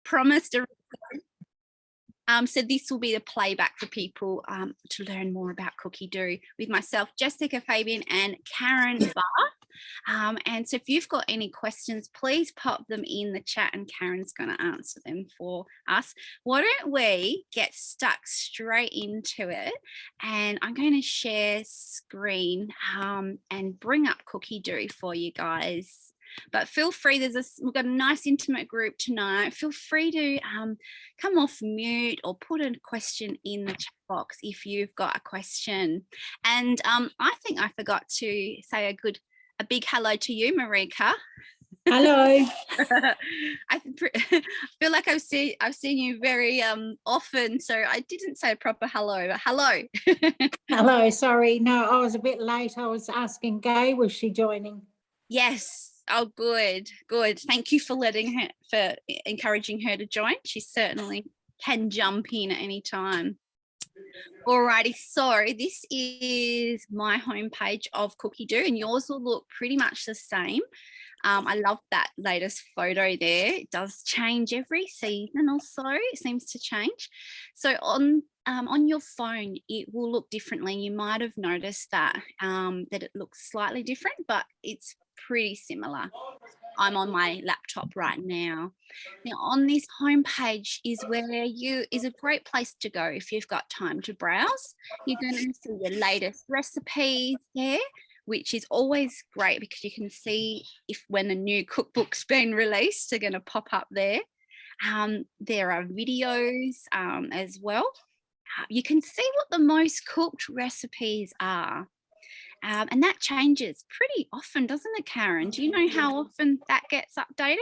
promised a so this will be the playback for people to learn more about Cookidoo with myself, Jessica Fabian, and Karen Barth. And so if you've got any questions, please pop them in the chat and Karen's going to answer them for us. Why don't we get stuck straight into it? And I'm going to share screen and bring up Cookidoo for you guys. But feel free, we've got a nice intimate group tonight. Feel free to come off mute or put a question in the chat box if you've got a question. And I think I forgot to say a big hello to you, Marika. Hello. I feel like I've seen you very often, so I didn't say a proper hello, but hello. Hello, sorry. No, I was a bit late. I was asking Gay, was she joining? Yes. Oh, good. Thank you for encouraging her to join. She certainly can jump in at any time. Alrighty, so this is my homepage of Cookidoo, and yours will look pretty much the same. I love that latest photo there. It does change every season or so. It seems to change. So on your phone, it will look differently. You might have noticed that it looks slightly different, but it's pretty similar. I'm on my laptop right now. Now on this homepage is a great place to go if you've got time to browse. You're going to see your latest recipes there, which is always great because you can see when a new cookbook's been released, they're going to pop up there. There are videos as well. You can see what the most cooked recipes are. And that changes pretty often, doesn't it, Karen? Do you know how often that gets updated?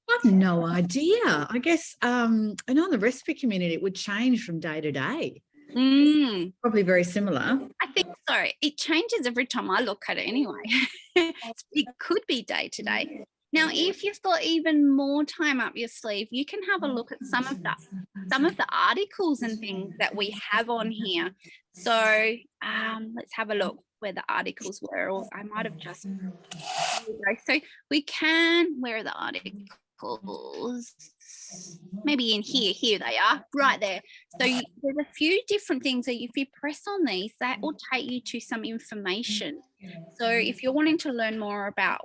I have no idea. I guess, and on the recipe community, it would change from day to day. Probably very similar. I think so. It changes every time I look at it anyway. It could be day to day. Now, if you've got even more time up your sleeve, you can have a look at some of the articles and things that we have on here. So let's have a look where the articles were, or I might have just, so we can, where are the articles? Maybe in here they are, right there. So there's a few different things that if you press on these, that will take you to some information. So if you're wanting to learn more about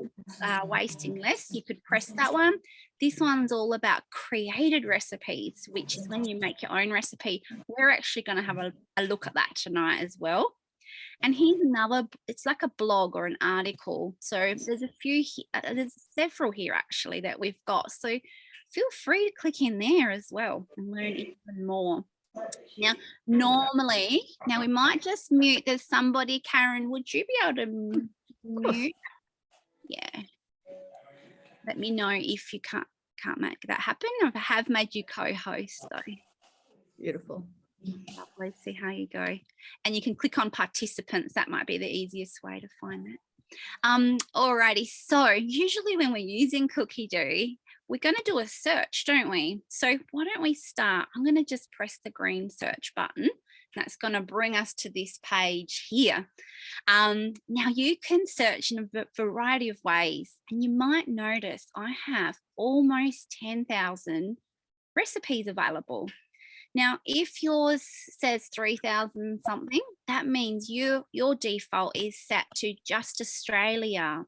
wasting less, you could press that one. This one's all about created recipes, which is when you make your own recipe. We're actually going to have a look at that tonight as well. And here's another, it's like a blog or an article. So there's several here actually that we've got. So feel free to click in there as well and learn even more. Now, normally, we might just mute. There's somebody, Karen, would you be able to mute? Yeah. Let me know if you can't make that happen. I have made you co-host though. Beautiful. Let's see how you go. And you can click on participants. That might be the easiest way to find that. Alrighty, so usually when we're using Cookidoo, we're going to do a search, don't we? So why don't we start? I'm going to just press the green search button. That's going to bring us to this page here. Now you can search in a variety of ways, and you might notice I have almost 10,000 recipes available. Now, if yours says 3,000 something, that means your default is set to just Australia.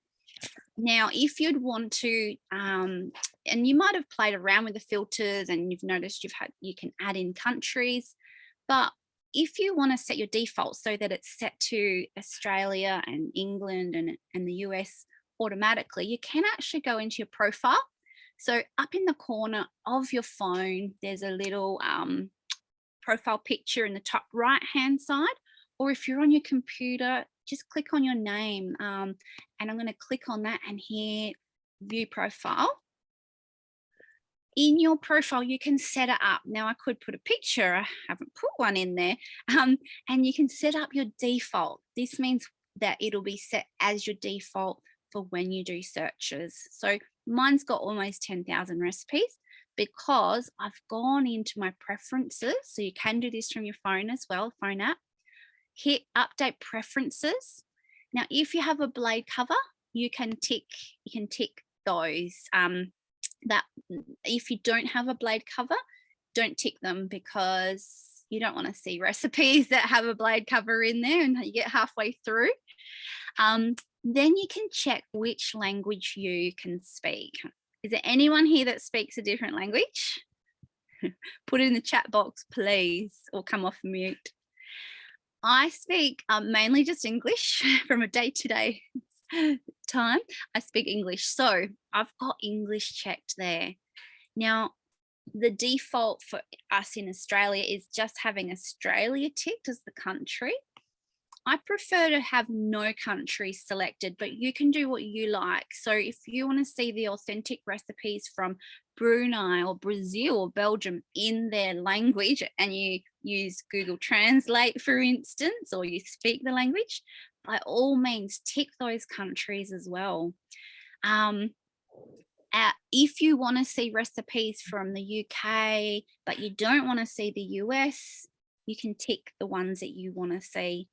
Now, if you'd want to, and you might have played around with the filters and you've noticed you can add in countries, but if you want to set your default so that it's set to Australia and England and the US automatically, you can actually go into your profile. So up in the corner of your phone, there's a little profile picture in the top right hand side, or if you're on your computer, just click on your name and I'm going to click on that and hit view profile. In your profile, you can set it up. Now I could put a picture, I haven't put one in there, and you can set up your default. This means that it'll be set as your default for when you do searches. So mine's got almost 10,000 recipes because I've gone into my preferences. So you can do this from your phone as well, phone app. Hit update preferences. Now, if you have a blade cover, you can tick those that if you don't have a blade cover, don't tick them, because you don't want to see recipes that have a blade cover in there and you get halfway through. Then you can check which language you can speak. Is there anyone here that speaks a different language? Put it in the chat box, please, or come off mute. I speak mainly just English from a day-to-day time. I speak English, so I've got English checked there. Now, the default for us in Australia is just having Australia ticked as the country. I prefer to have no country selected, but you can do what you like. So if you want to see the authentic recipes from Brunei or Brazil or Belgium in their language, and you use Google Translate, for instance, or you speak the language, by all means, tick those countries as well. If you want to see recipes from the UK, but you don't want to see the US, you can tick the ones that you want to see.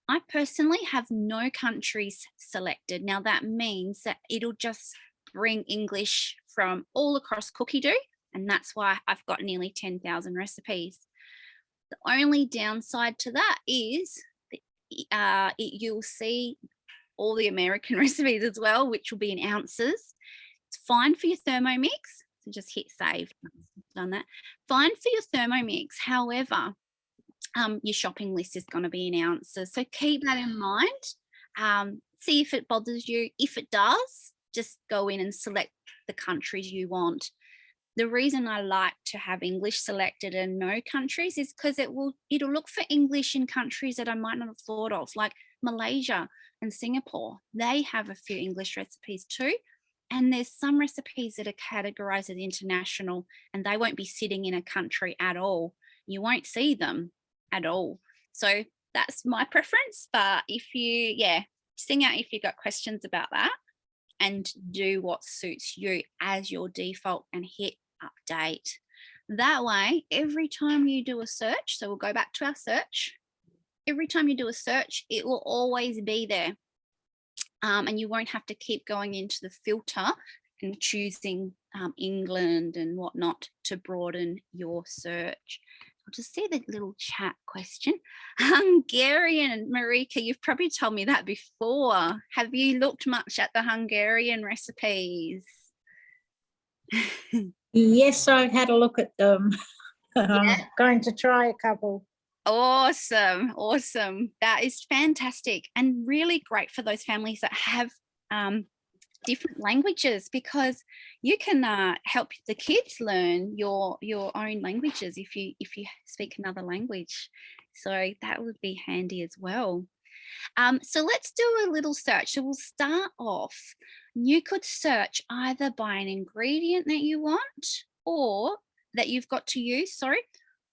I personally have no countries selected. Now that means that it'll just bring English from all across Cookidoo, and that's why I've got nearly 10,000 recipes. The only downside to that is you'll see all the American recipes as well, which will be in ounces. It's fine for your Thermomix, so just hit save. Done that. Fine for your Thermomix. However, your shopping list is going to be in ounces, so keep that in mind. See if it bothers you. If it does, just go in and select the countries you want. The reason I like to have English selected and no countries is because it'll look for English in countries that I might not have thought of, like Malaysia and Singapore. They have a few English recipes too. And there's some recipes that are categorized as international, and they won't be sitting in a country at all. You won't see them at all. So that's my preference. But if you, sing out if you've got questions about that, and do what suits you as your default and hit update. That way, every time you do a search, so we'll go back to our search. Every time you do a search, it will always be there. And you won't have to keep going into the filter and choosing England and whatnot to broaden your search. I'll just see the little chat question. Hungarian, Marika, you've probably told me that before. Have you looked much at the Hungarian recipes? Yes, I've had a look at them. I'm going to try a couple. Awesome. That is fantastic, and really great for those families that have different languages, because you can help the kids learn your own languages if you speak another language. So that would be handy as well. So let's do a little search. So we'll start off. You could search either by an ingredient that you want, or that you've got to use,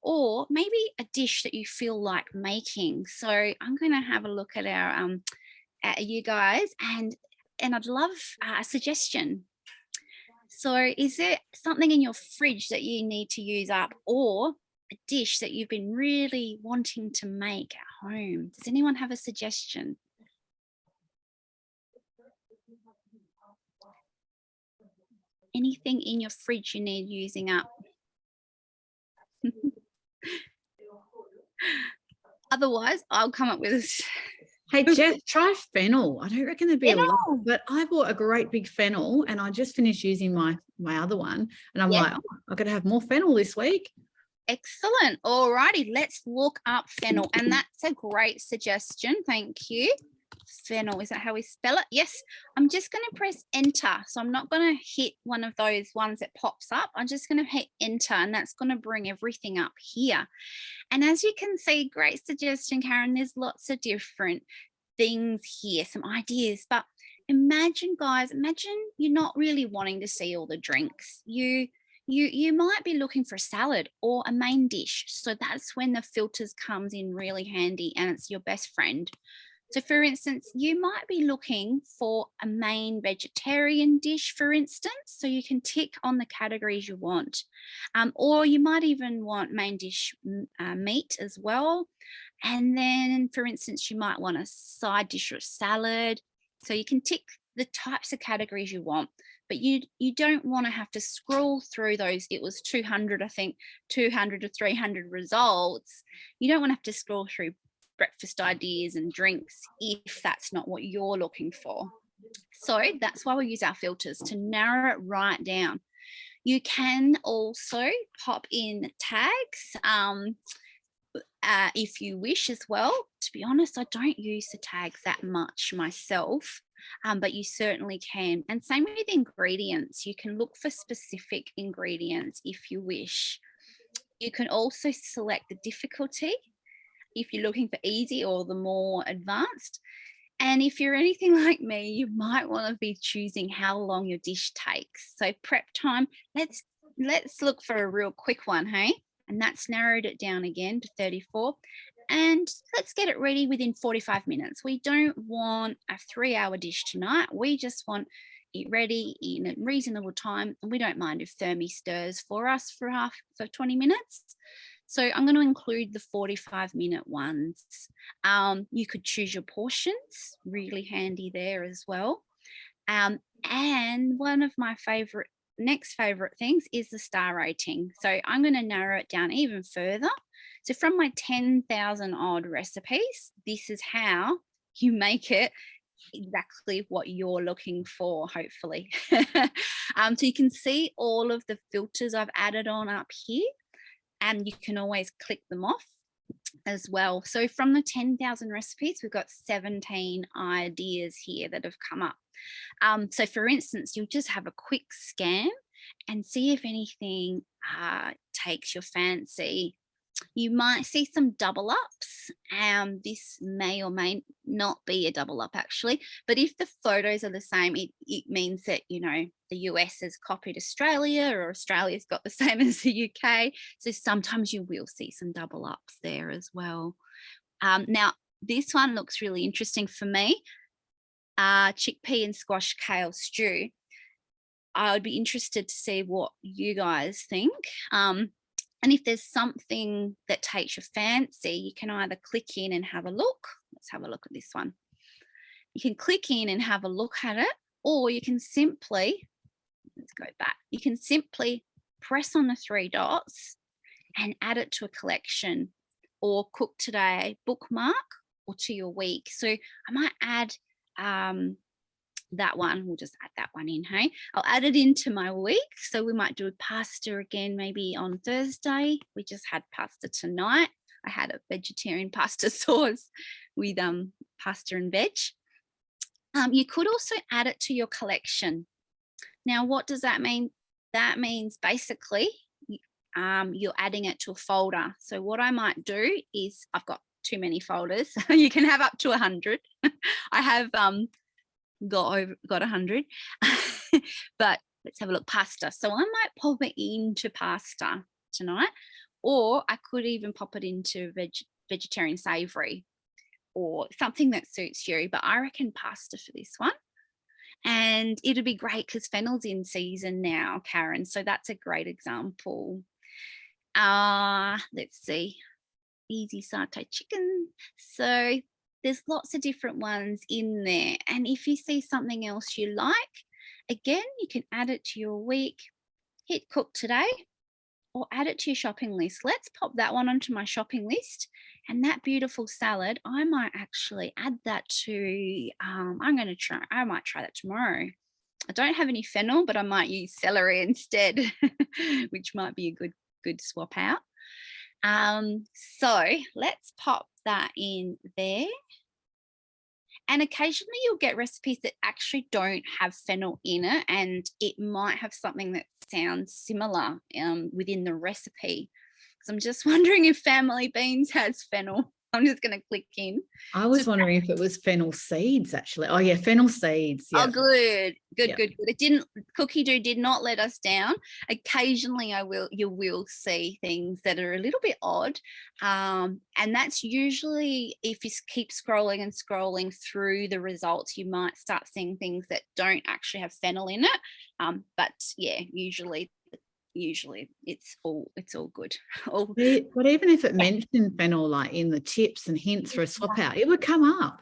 or maybe a dish that you feel like making. So I'm going to have a look at our at you guys, and I'd love a suggestion. So is there something in your fridge that you need to use up, or a dish that you've been really wanting to make at home? Does anyone have a suggestion? Anything in your fridge you need using up? Otherwise, I'll come up with a... Hey, Jeff, try fennel. I don't reckon there'd be a lot, but I bought a great big fennel, and I just finished using my other one, and I'm like, oh, I've got to have more fennel this week. Excellent. All righty, let's look up fennel, and that's a great suggestion. Thank you. Fennel, is that how we spell it? Yes. I'm just going to press enter. So I'm not going to hit one of those ones that pops up. I'm just going to hit enter, and that's going to bring everything up here. And as you can see, great suggestion, Karen. There's lots of different things here, some ideas. But imagine, guys, you're not really wanting to see all the drinks. You might be looking for a salad or a main dish. So that's when the filters comes in really handy, and it's your best friend. So for instance, you might be looking for a main vegetarian dish, for instance, so you can tick on the categories you want. Or you might even want main dish meat as well. And then, for instance, you might want a side dish or a salad. So you can tick the types of categories you want. but you don't want to have to scroll through those. It was 200, I think, 200 to 300 results. You don't want to have to scroll through breakfast ideas and drinks if that's not what you're looking for. So that's why we use our filters, to narrow it right down. You can also pop in tags if you wish as well. To be honest, I don't use the tags that much myself, but you certainly can. And same with ingredients. You can look for specific ingredients if you wish. You can also select the difficulty if you're looking for easy or the more advanced. And if you're anything like me, you might want to be choosing how long your dish takes. So prep time, let's look for a real quick one, hey? And that's narrowed it down again to 34. And let's get it ready within 45 minutes. We don't want a 3-hour dish tonight. We just want it ready in a reasonable time. And we don't mind if Thermi stirs for us for 20 minutes. So I'm going to include the 45-minute ones. You could choose your portions, really handy there as well. And one of my next favorite things is the star rating. So I'm going to narrow it down even further. So from my 10,000 odd recipes, this is how you make it exactly what you're looking for, hopefully. So you can see all of the filters I've added on up here, and you can always click them off as well. So from the 10,000 recipes, we've got 17 ideas here that have come up. So for instance, you'll just have a quick scan and see if anything takes your fancy. You might see some double ups. This may or may not be a double up actually, but if the photos are the same, it means that, you know, the US has copied Australia, or Australia's got the same as the UK. So sometimes you will see some double ups there as well. Now, this one looks really interesting for me. Chickpea and squash kale stew. I would be interested to see what you guys think. And if there's something that takes your fancy, you can either click in and have a look. Let's have a look at this one. You can click in and have a look at it, or you can simply, let's go back. You can simply press on the 3 dots and add it to a collection, or cook today bookmark, or to your week. So I might add that one. We'll just add that one in, hey? I'll add it into my week. So we might do a pasta again, maybe on Thursday. We just had pasta tonight. I had a vegetarian pasta sauce with pasta and veg. You could also add it to your collection. Now, what does that mean? That means basically you're adding it to a folder. So what I might do is, I've got too many folders. You can have up to 100. I have got 100. But let's have a look. Pasta. So I might pop it into pasta tonight, or I could even pop it into vegetarian savory, or something that suits you. But I reckon pasta for this one. And it'll be great because fennel's in season now, Karen. So that's a great example. Let's see. Easy satay chicken. So there's lots of different ones in there. And if you see something else you like, again, you can add it to your week, hit cook today, or add it to your shopping list. Let's pop that one onto my shopping list. And that beautiful salad, I might actually add that to, I might try that tomorrow. I don't have any fennel, but I might use celery instead, which might be a good swap out. So let's pop that in there. And occasionally you'll get recipes that actually don't have fennel in it, and it might have something that sounds similar within the recipe. So I'm just wondering if Family Beans has fennel. I'm just going to click in. I was wondering if it was fennel seeds, actually. Oh, yeah, fennel seeds. Yeah. Oh, good. It didn't, Cookidoo did not let us down. Occasionally you will see things that are a little bit odd. And that's usually if you keep scrolling and scrolling through the results, you might start seeing things that don't actually have fennel in it. But yeah, usually it's all good. But even if it mentioned fennel, like in the tips and hints for a swap out, it would come up.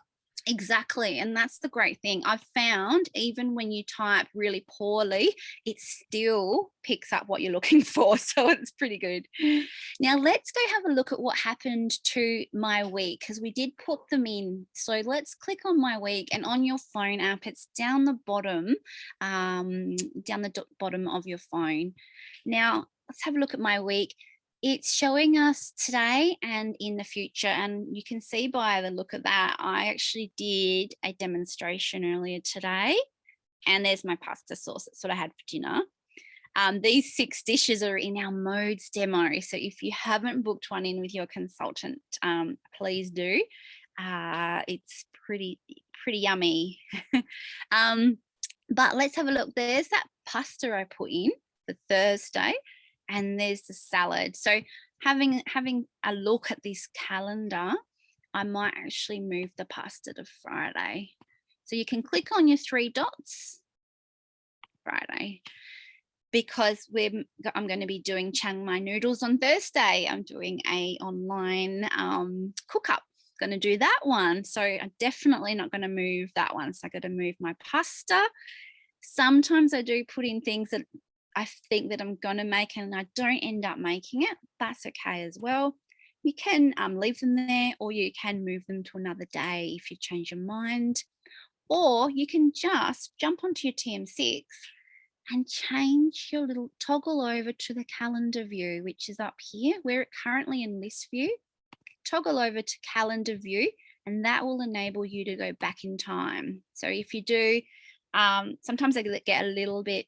Exactly. And that's the great thing. I've found even when you type really poorly, it still picks up what you're looking for. So it's pretty good. Now let's go have a look at what happened to my week, because we did put them in. So let's click on my week, and on your phone app, it's down the bottom, bottom of your phone. Now let's have a look at my week. It's showing us today and in the future, and you can see by the look of that, I actually did a demonstration earlier today, and there's my pasta sauce. That's what I had for dinner. These 6 dishes are in our modes demo, so if you haven't booked one in with your consultant, please do. It's pretty yummy. But let's have a look. There's that pasta I put in for Thursday, and there's the salad. So having a look at this calendar, I might actually move the pasta to Friday. So you can click on your 3 dots, Friday, because I'm going to be doing Chiang Mai noodles on Thursday. I'm doing a online cook up. Going to do that one. So I'm definitely not going to move that one. So I got to move my pasta. Sometimes I do put in things that I think that I'm going to make and I don't end up making it. That's okay as well. You can leave them there, or you can move them to another day if you change your mind, or you can just jump onto your TM6 and change your little toggle over to the calendar view, which is up here. We're currently in list view. Toggle over to calendar view, and that will enable you to go back in time. So if you do, sometimes I get a little bit,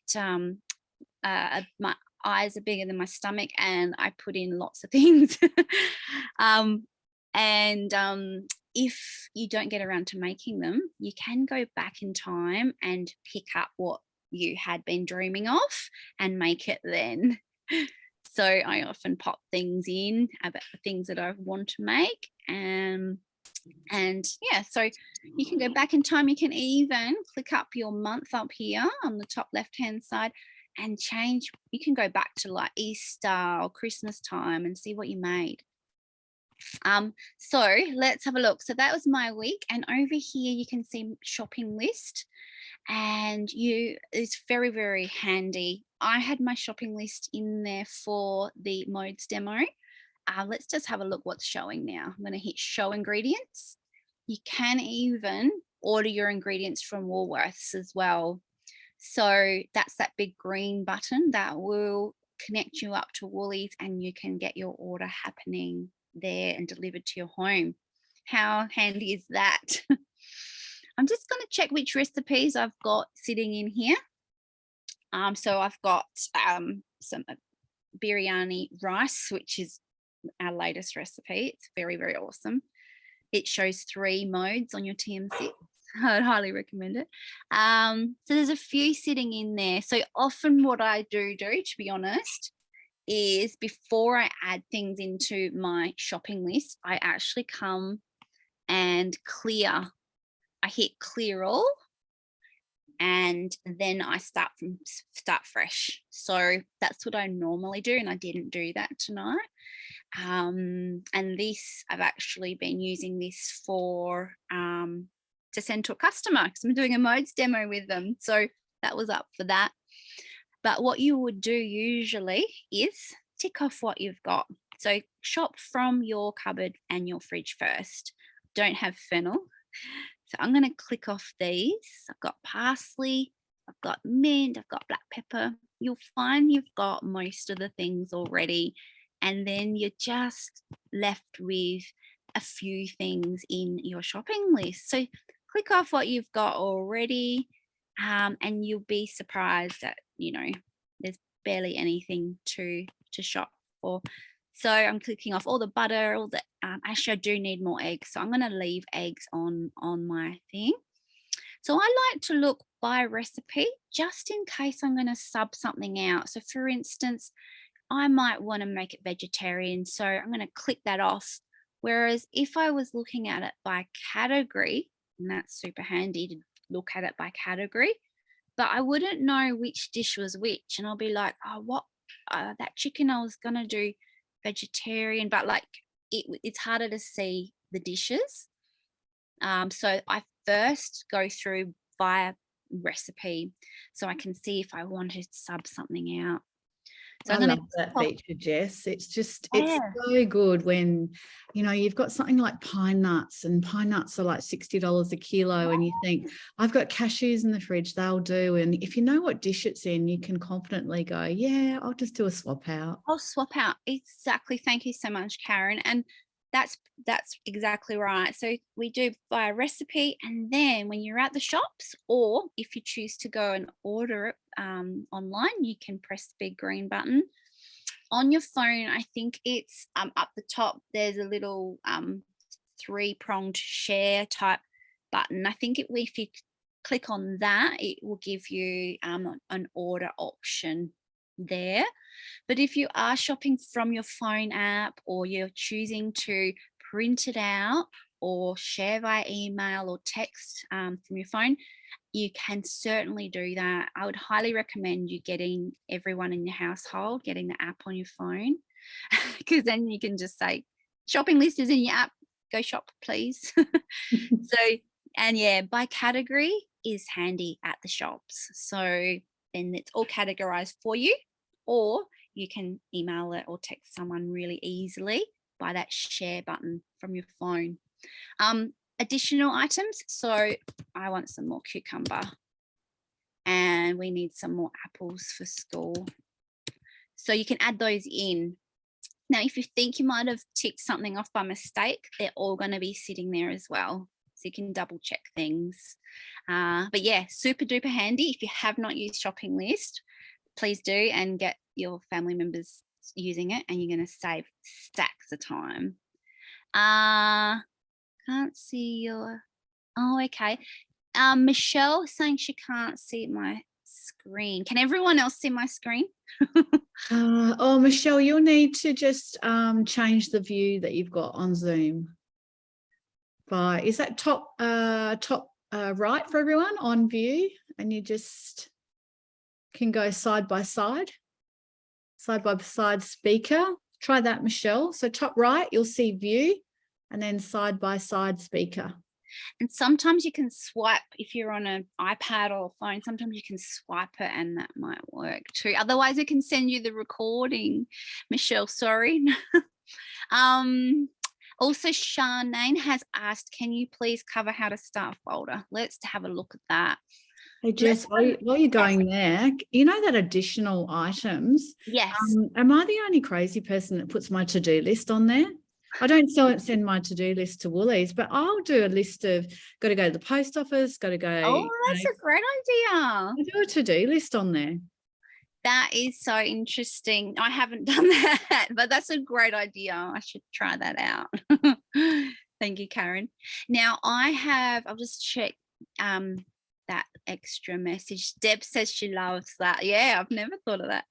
my eyes are bigger than my stomach and I put in lots of things. If you don't get around to making them, you can go back in time and pick up what you had been dreaming of and make it then. So I often pop things in about the things that I want to make, and yeah, so you can go back in time. You can even click up your month up here on the top left hand side and change. You can go back to like Easter or Christmas time and see what you made. So let's have a look. So that was my week, and over here you can see shopping list, and it's very, very handy. I had my shopping list in there for the modes demo. Let's just have a look what's showing now. I'm going to hit show ingredients. You can even order your ingredients from Woolworths as well. So that's that big green button that will connect you up to Woolies, and you can get your order happening there and delivered to your home. How handy is that? I'm just going to check which recipes I've got sitting in here. So I've got some biryani rice, which is our latest recipe. It's very, very awesome. It shows 3 modes on your TM6. I'd highly recommend it. So there's a few sitting in there. So often what I do, to be honest, is before I add things into my shopping list, I actually come and clear. I hit clear all, and then I start fresh. So that's what I normally do, and I didn't do that tonight. And this, I've actually been using this for to send to a customer, because I'm doing a modes demo with them. So that was up for that. But what you would do usually is tick off what you've got. So shop from your cupboard and your fridge first. Don't have fennel. So I'm going to click off these. I've got parsley, I've got mint, I've got black pepper. You'll find you've got most of the things already, and then you're just left with a few things in your shopping list. So click off what you've got already, and you'll be surprised that, there's barely anything to shop for. So I'm clicking off all the butter, all the, actually I do need more eggs. So I'm going to leave eggs on my thing. So I like to look by recipe, just in case I'm going to sub something out. So for instance, I might want to make it vegetarian. So I'm going to click that off. Whereas if I was looking at it by category, and that's super handy to look at it by category, but I wouldn't know which dish was which. And I'll be like, oh, that chicken I was going to do vegetarian, but like it's harder to see the dishes. So I first go through via recipe, so I can see if I want to sub something out. So I I'm going love that to feature, Jess. It's just, Yeah. it's so good when, you know, you've got something like pine nuts, and pine nuts are like $60 a kilo, and you think, I've got cashews in the fridge, they'll do. And if you know what dish it's in, you can confidently go, yeah, I'll just do a swap out. I'll swap out. Exactly. Thank you so much, Karen. And that's exactly right. So we do via recipe, and then when you're at the shops, or if you choose to go and order it online, you can press the big green button on your phone. I think it's up the top. There's a little 3-pronged share type button. I think if you click on that, it will give you an order option there. But if you are shopping from your phone app, or you're choosing to print it out or share via email or text from your phone, you can certainly do that. I would highly recommend you getting everyone in your household getting the app on your phone, because then you can just say, shopping list is in your app, go shop please. So, and yeah, by category is handy at the shops. So then it's all categorized for you, or you can email it or text someone really easily by that share button from your phone. Additional items. So I want some more cucumber, and we need some more apples for school. So you can add those in. Now, if you think you might have ticked something off by mistake, they're all going to be sitting there as well. So you can double check things. But yeah, super duper handy. If you have not used Shopping List, please do, and get your family members using it, and you're going to save stacks of time. Can't see your, oh, okay. Michelle saying she can't see my screen. Can everyone else see my screen? Oh, Michelle, you'll need to just change the view that you've got on Zoom. Is that top right for everyone on view? And you just can go side by side speaker. Try that, Michelle. So top right, you'll see view, and then side by side speaker. And sometimes you can swipe, if you're on an iPad or phone, sometimes you can swipe it, and that might work too. Otherwise, it can send you the recording. Michelle, sorry. Also, Charnane has asked, can you please cover how to start a folder? Let's have a look at that. Hey, Jess, while you're going there, you know that additional items? Yes. Am I the only crazy person that puts my to-do list on there? I don't send my to-do list to Woolies, but I'll do a list of, got to go to the post office, got to go. Oh, that's a great idea. I do a to-do list on there. That is so interesting. I haven't done that, but that's a great idea. I should try that out. Thank you, Karen. Now I'll just check that extra message. Deb says she loves that. Yeah, I've never thought of that.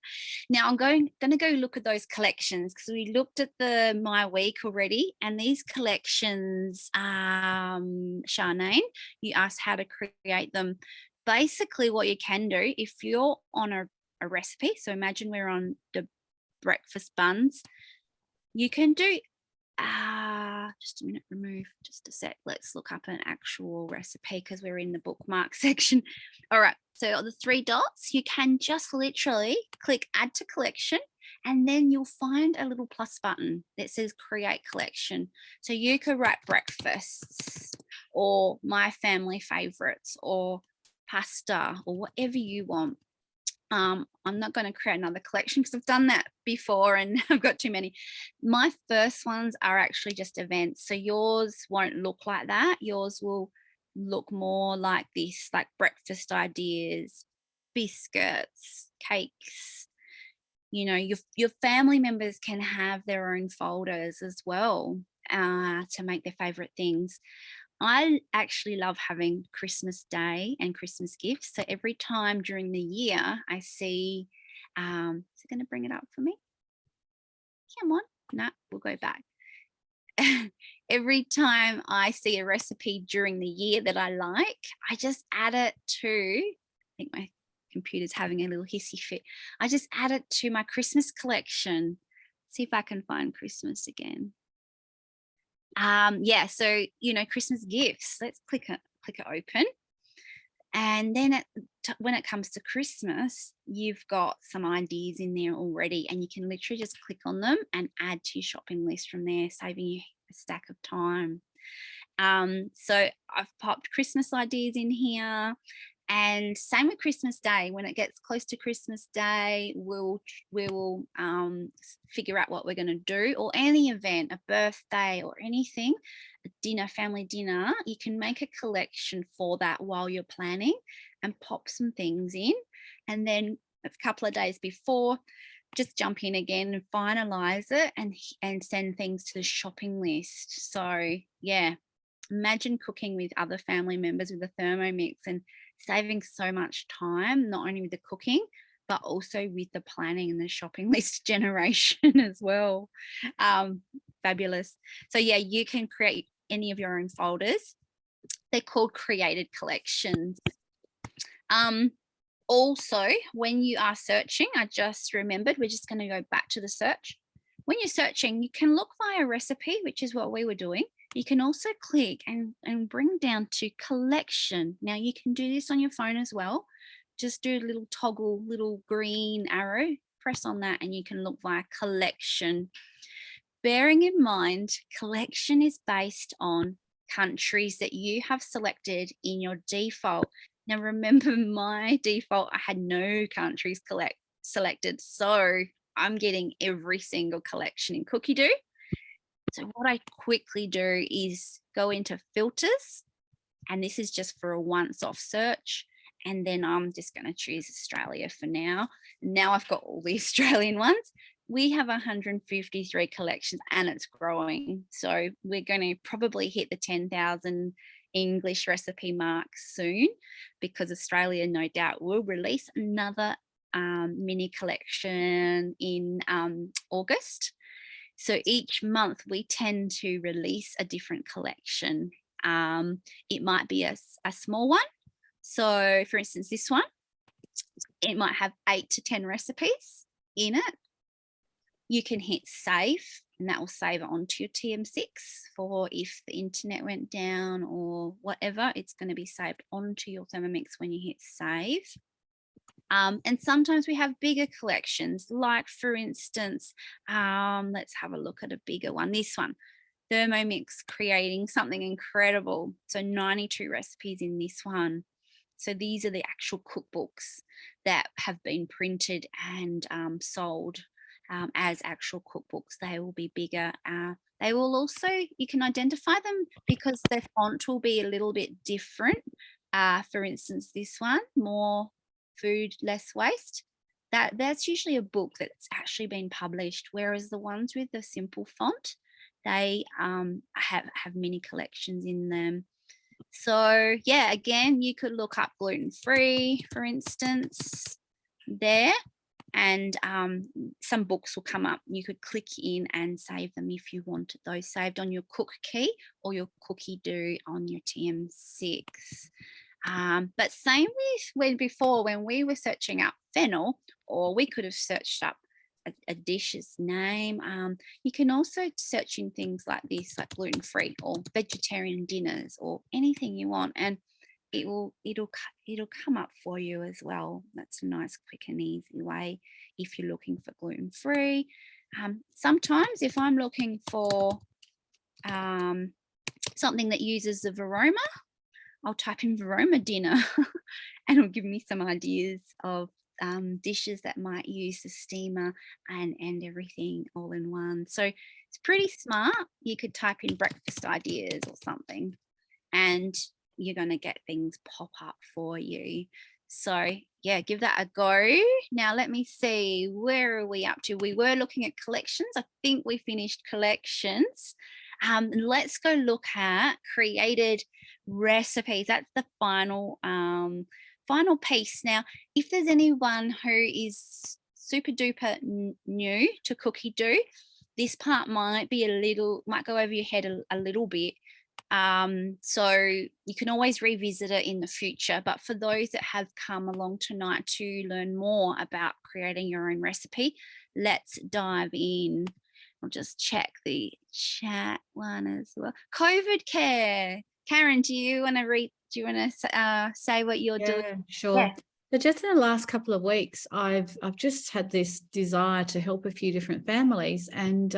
Now I'm going to go look at those collections, because we looked at the My Week already, and these collections, Charnane, you asked how to create them. Basically what you can do, if you're on a recipe, so imagine we're on the breakfast buns, you can do just a minute, remove just a sec, let's look up an actual recipe because we're in the bookmark section. All right, so the 3 dots, you can just literally click add to collection, and then you'll find a little plus button that says create collection. So you could write breakfasts, or my family favorites, or pasta, or whatever you want. I'm not going to create another collection because I've done that before and I've got too many. My first ones are actually just events, so yours won't look like that. Yours will look more like this, like breakfast ideas, biscuits, cakes. You know, your family members can have their own folders as well to make their favorite things. I actually love having Christmas Day and Christmas gifts. So every time during the year I see, is it going to bring it up for me? Come on. No, we'll go back. Every time I see a recipe during the year that I like, I just add it to, I think my computer's having a little hissy fit. I just add it to my Christmas collection. See if I can find Christmas again. Yeah, so, you know, Christmas gifts, let's click click it open. And then when it comes to Christmas, you've got some ideas in there already, and you can literally just click on them and add to your shopping list from there, saving you a stack of time. So I've popped Christmas ideas in here, and same with Christmas Day. When it gets close to Christmas Day, we will figure out what we're going to do, or any event, a birthday or anything, a dinner, family dinner. You can make a collection for that while you're planning and pop some things in. And then a couple of days before, just jump in again and finalize it and send things to the shopping list. So yeah, imagine cooking with other family members with a Thermomix and saving so much time, not only with the cooking, but also with the planning and the shopping list generation as well. Fabulous. So yeah, you can create any of your own folders. They're called created collections. Also, when you are searching, I just remembered, we're just going to go back to the search. When you're searching, you can look via recipe, which is what we were doing. You can also click and bring down to collection. Now you can do this on your phone as well. Just do a little toggle, little green arrow, press on that, and you can look via collection. Bearing in mind, collection is based on countries that you have selected in your default. Now remember, my default, I had no countries selected, so I'm getting every single collection in Cookidoo. So what I quickly do is go into filters, and this is just for a once-off search. And then I'm just going to choose Australia for now. Now I've got all the Australian ones. We have 153 collections, and it's growing. So we're going to probably hit the 10,000 English recipe mark soon, because Australia no doubt will release another mini collection in August. So each month we tend to release a different collection. It might be a small one. So for instance, this one, it might have 8 to 10 recipes in it. You can hit save, and that will save it onto your TM6 for if the internet went down or whatever, it's going to be saved onto your Thermomix when you hit save. And sometimes we have bigger collections, like for instance, let's have a look at a bigger one. This one, Thermomix creating something incredible. So 92 recipes in this one. So these are the actual cookbooks that have been printed and sold as actual cookbooks. They will be bigger. They will also, you can identify them because their font will be a little bit different. For instance, this one, more food, less waste. That's usually a book that's actually been published, whereas the ones with the simple font, they have mini collections in them. So yeah, again, you could look up gluten-free, for instance, there, and some books will come up. You could click in and save them if you wanted those saved on your Cook Key or your Cookidoo on your TM6. But same with when we were searching up fennel, or we could have searched up a dish's name. You can also search in things like this, like gluten-free or vegetarian dinners or anything you want, and it'll come up for you as well. That's a nice, quick and easy way if you're looking for gluten-free. Sometimes if I'm looking for something that uses the Varoma, I'll type in Varoma dinner and it'll give me some ideas of dishes that might use the steamer and everything all in one. So it's pretty smart. You could type in breakfast ideas or something, and you're going to get things pop up for you. So yeah, give that a go. Now let me see, where are we up to? We were looking at collections. I think we finished collections. Let's go look at created recipes. That's the final piece. Now, if there's anyone who is super duper new to Cookidoo, this part might go over your head a little bit. So you can always revisit it in the future, but for those that have come along tonight to learn more about creating your own recipe, let's dive in. I'll just check the chat one as well. COVID care. Karen, do you want to say what you're doing? Yeah, sure. But just in the last couple of weeks, I've just had this desire to help a few different families, and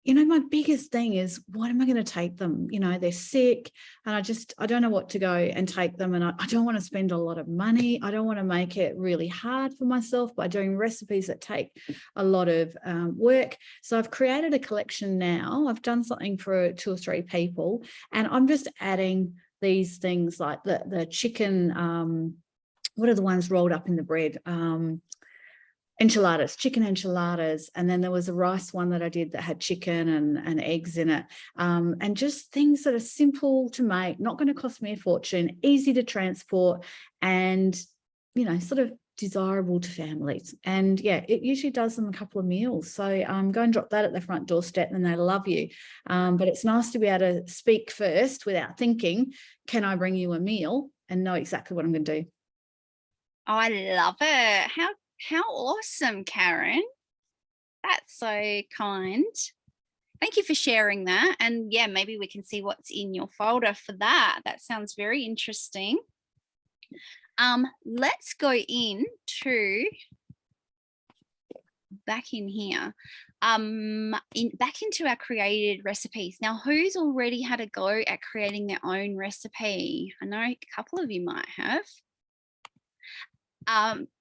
you know, my biggest thing is, what am I going to take them? You know, they're sick, and I don't know what to go and take them, and I don't want to spend a lot of money. I don't want to make it really hard for myself by doing recipes that take a lot of work. So I've created a collection now. I've done something for 2 or 3 people, and I'm just adding these things like the chicken. What are the ones rolled up in the bread? Enchiladas, chicken enchiladas. And then there was a rice one that I did that had chicken and eggs in it. And just things that are simple to make, not going to cost me a fortune, easy to transport, and, you know, sort of desirable to families. And yeah, it usually does them a couple of meals. So go and drop that at the front doorstep and they love you. But it's nice to be able to speak first without thinking, can I bring you a meal, and know exactly what I'm going to do. Oh, I love it. How awesome, Karen. That's so kind. Thank you for sharing that. And yeah, maybe we can see what's in your folder for that. That sounds very interesting. Let's go back in here. Back into our created recipes. Now, who's already had a go at creating their own recipe? I know a couple of you might have.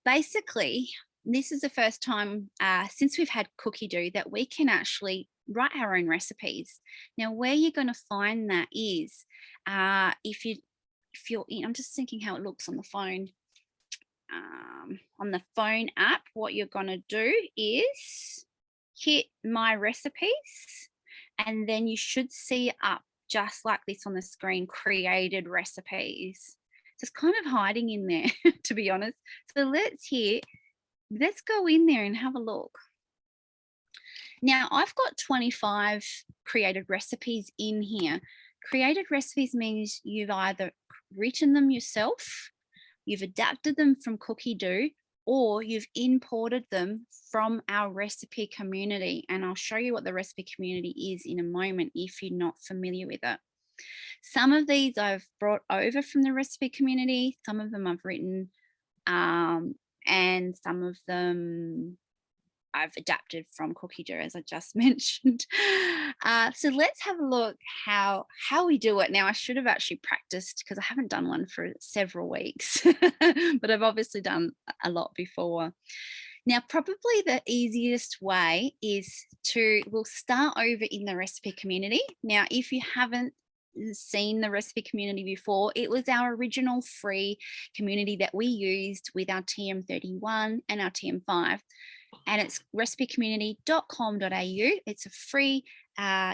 Basically, this is the first time since we've had Cookidoo that we can actually write our own recipes. Now, where you're going to find that is if you're in, I'm just thinking how it looks on the phone. On the phone app, what you're going to do is hit my recipes, and then you should see up just like this on the screen, created recipes. So it's kind of hiding in there, to be honest. So let's go in there and have a look. Now, I've got 25 created recipes in here. Created recipes means you've either written them yourself, you've adapted them from Cookidoo, or you've imported them from our recipe community. And I'll show you what the recipe community is in a moment if you're not familiar with it. Some of these I've brought over from the recipe community, some of them I've written, and some of them I've adapted from Cookidoo, as I just mentioned. So let's have a look how we do it. Now, I should have actually practiced because I haven't done one for several weeks, but I've obviously done a lot before. Now, probably the easiest way is we'll start over in the recipe community. Now, if you haven't seen the recipe community before, it was our original free community that we used with our TM31 and our TM5, and it's recipecommunity.com.au. It's a free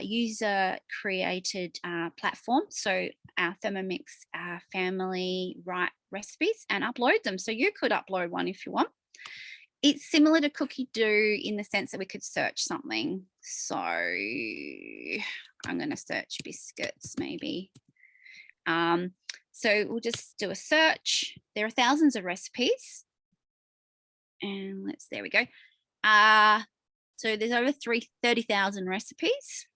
user created platform, so our Thermomix family write recipes and upload them, so you could upload one if you want. It's similar to Cookidoo in the sense that we could search something. So I'm going to search biscuits maybe. So we'll just do a search. There are thousands of recipes. And there we go. So there's over 30,000 recipes.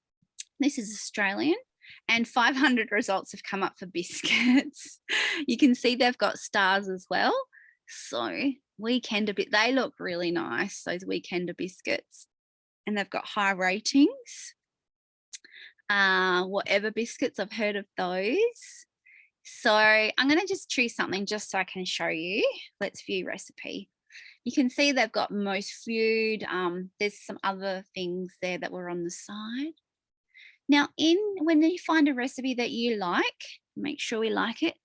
This is Australian. And 500 results have come up for biscuits. You can see they've got stars as well. So they look really nice, those Weekender biscuits, and they've got high ratings. Whatever biscuits, I've heard of those. So I'm going to just choose something just so I can show you. Let's view recipe. You can see they've got most viewed. There's some other things there that were on the side. Now, when you find a recipe that you like, make sure we like it.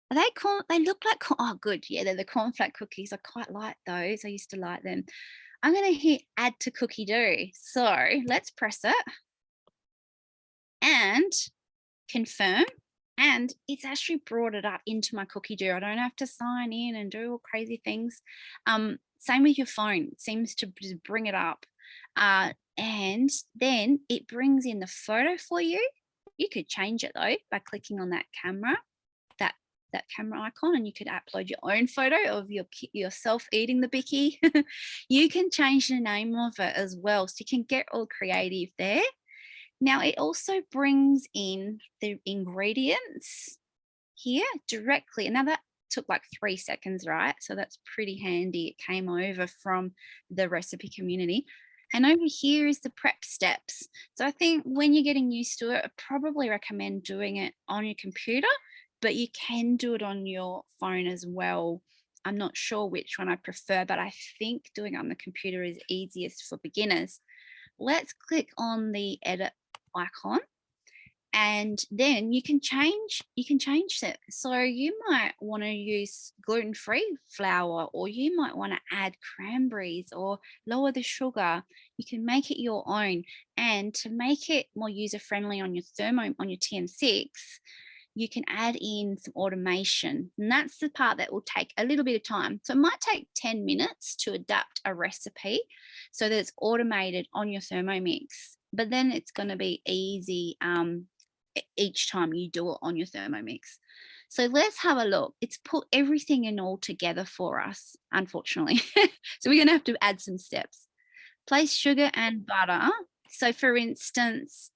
They look like, oh good, yeah, they're the cornflake cookies. I quite like those. I used to like them. I'm going to hit add to Cookidoo. So let's press it and confirm. And it's actually brought it up into my Cookidoo. I don't have to sign in and do all crazy things. Same with your phone. It seems to just bring it up. And then it brings in the photo for you. You could change it though by clicking on that camera. That camera icon, and you could upload your own photo of yourself eating the bicky. You can change the name of it as well, so you can get all creative there. Now it also brings in the ingredients here directly. And now that took like 3 seconds, right? So that's pretty handy. It came over from the recipe community. And over here is the prep steps. So I think when you're getting used to it, I probably recommend doing it on your computer, but you can do it on your phone as well. I'm not sure which one I prefer, but I think doing it on the computer is easiest for beginners. Let's click on the edit icon. And then you can change it. So you might want to use gluten-free flour, or you might want to add cranberries or lower the sugar. You can make it your own. And to make it more user-friendly on your TM6, you can add in some automation. And that's the part that will take a little bit of time. So it might take 10 minutes to adapt a recipe so that it's automated on your Thermomix. But then it's going to be easy each time you do it on your Thermomix. So let's have a look. It's put everything in all together for us, unfortunately. So we're going to have to add some steps. Place sugar and butter. So for instance,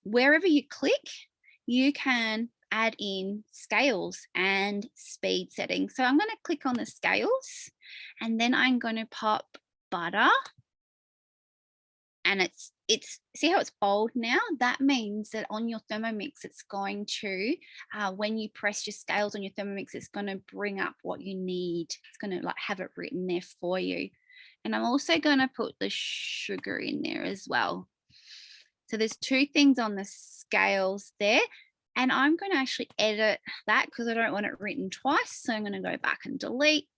wherever you click, you can add in scales and speed settings. So I'm going to click on the scales, and then I'm going to pop butter. And it's see how it's bold now? That means that on your Thermomix, it's going to, when you press your scales on your Thermomix, it's going to bring up what you need. It's going to like have it written there for you. And I'm also going to put the sugar in there as well. So there's 2 things on the scales there. And I'm going to actually edit that because I don't want it written twice. So I'm going to go back and delete.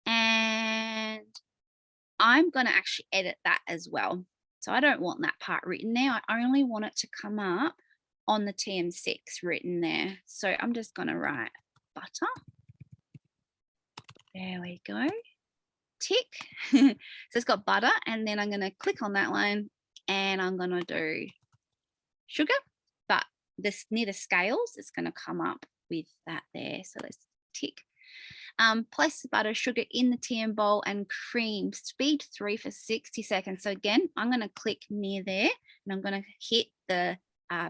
And I'm going to actually edit that as well. So I don't want that part written there. I only want it to come up on the TM6 written there. So I'm just going to write butter. There we go. Tick. So it's got butter, and then I'm going to click on that one, and I'm going to do sugar, but this near the scales, it's going to come up with that there. So let's tick. Place the butter, sugar in the TM bowl, and cream, speed 3 for 60 seconds. So again, I'm going to click near there, and I'm going to hit the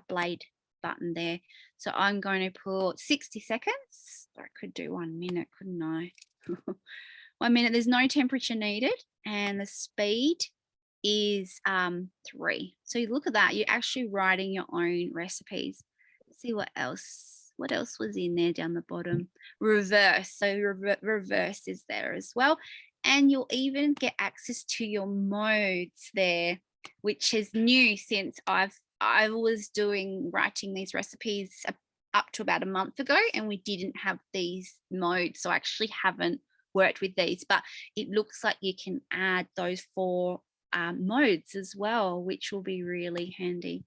blade button there. So I'm going to put 60 seconds. I could do 1 minute, couldn't I? 1 minute. There's no temperature needed, and the speed is 3. So you look at that, you're actually writing your own recipes. Let's see what else was in there down the bottom. Reverse. So reverse is there as well. And you'll even get access to your modes there, which is new since I was writing these recipes up to about a month ago, and we didn't have these modes. So I actually haven't worked with these, but it looks like you can add those 4 modes as well, which will be really handy.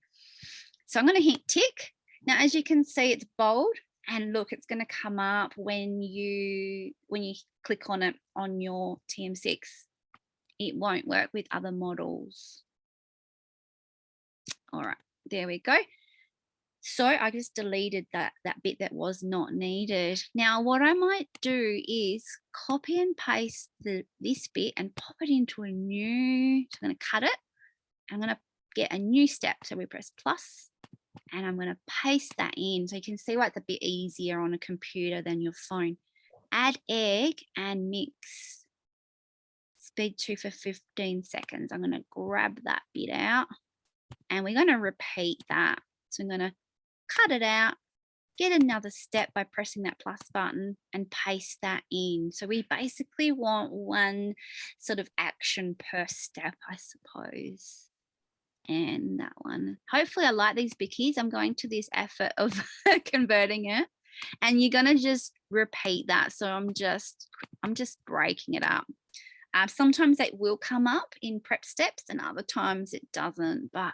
So I'm going to hit tick. Now, as you can see, it's bold, and look, it's going to come up when you click on it on your TM6. It won't work with other models. All right, there we go. So I just deleted that bit that was not needed. Now, what I might do is copy and paste this bit and pop it into a new, so I'm going to cut it. I'm going to get a new step. So we press plus, and I'm going to paste that in. So you can see why it's a bit easier on a computer than your phone. Add egg and mix. Speed 2 for 15 seconds. I'm going to grab that bit out, and we're going to repeat that. So I'm going to cut it out, get another step by pressing that plus button, and paste that in. So we basically want 1 sort of action per step, I suppose. And that one. Hopefully I like these bickies. I'm going to this effort of converting it, and you're going to just repeat that. So I'm just breaking it up. Sometimes it will come up in prep steps, and other times it doesn't. But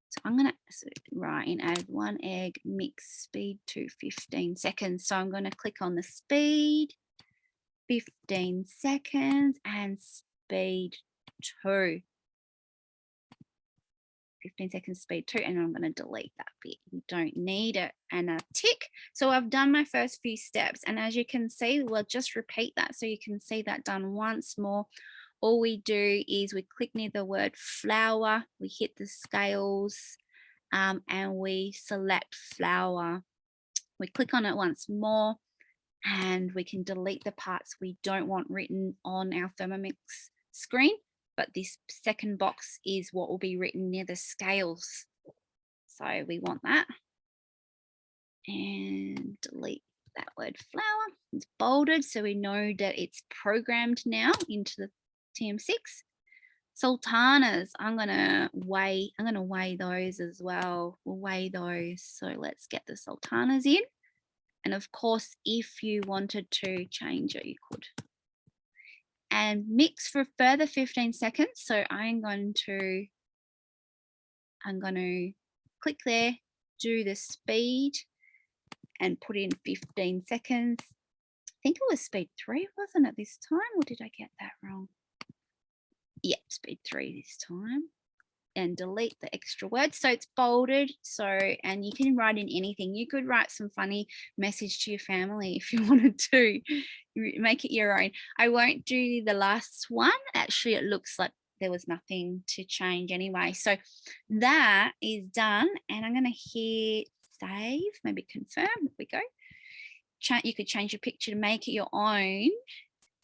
so I'm going to write in add 1 egg, mix, speed to 15 seconds. So I'm going to click on the speed, 15 seconds, and speed 2. 15 seconds, speed 2, and I'm going to delete that bit. We don't need it, and a tick. So I've done my first few steps, and as you can see, we'll just repeat that so you can see that done once more. all we do is we click near the word flour, we hit the scales, and we select flour. We click on it once more, and we can delete the parts we don't want written on our Thermomix screen, but this second box is what will be written near the scales. So we want that. And delete that word flour. It's bolded, so we know that it's programmed now into the TM6. Sultanas, I'm gonna weigh those as well. We'll weigh those. So let's get the sultanas in. And of course, if you wanted to change it, you could. And mix for a further 15 seconds. So I'm going to click there, do the speed, and put in 15 seconds. I think it was speed 3, wasn't it this time? Or did I get that wrong? Yeah, speed 3 this time. And delete the extra words. So it's bolded. So, and you can write in anything. You could write some funny message to your family if you wanted to. Make it your own. I won't do the last one. Actually, it looks like there was nothing to change anyway. So that is done. And I'm going to hit save, maybe confirm. There we go. You could change your picture to make it your own.